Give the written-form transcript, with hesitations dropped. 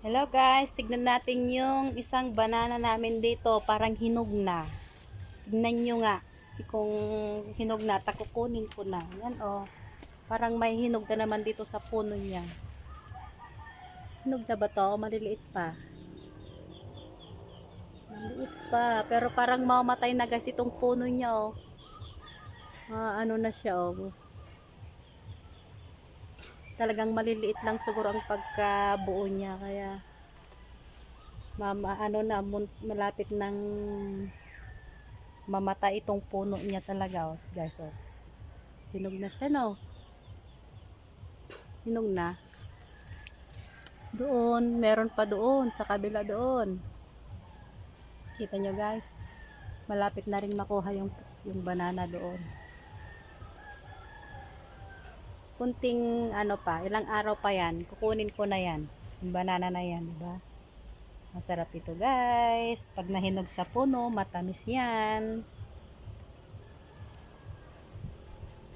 Hello guys, tignan natin yung isang banana namin dito, parang hinog na. Tignan nyo nga, kung hinog na, takukunin ko na. Yan oh, parang may hinog na naman dito sa puno niya. Hinog na ba to? Maliliit pa. Maliliit pa, pero parang mamamatay na guys itong puno niya oh. Ano na siya oh. Talagang maliliit lang siguro ang pagkabuo niya, kaya malapit ng mamatay itong puno niya talaga oh, guys oh. Hinog na siya no. Hinog na. Doon, meron pa doon sa kabila doon. Kita nyo guys, malapit na rin makuha yung banana doon. Kunting ano pa, ilang araw pa yan, kukunin ko na yan. Yung banana na yan, diba? Masarap ito guys. Pag nahinog sa puno, matamis yan.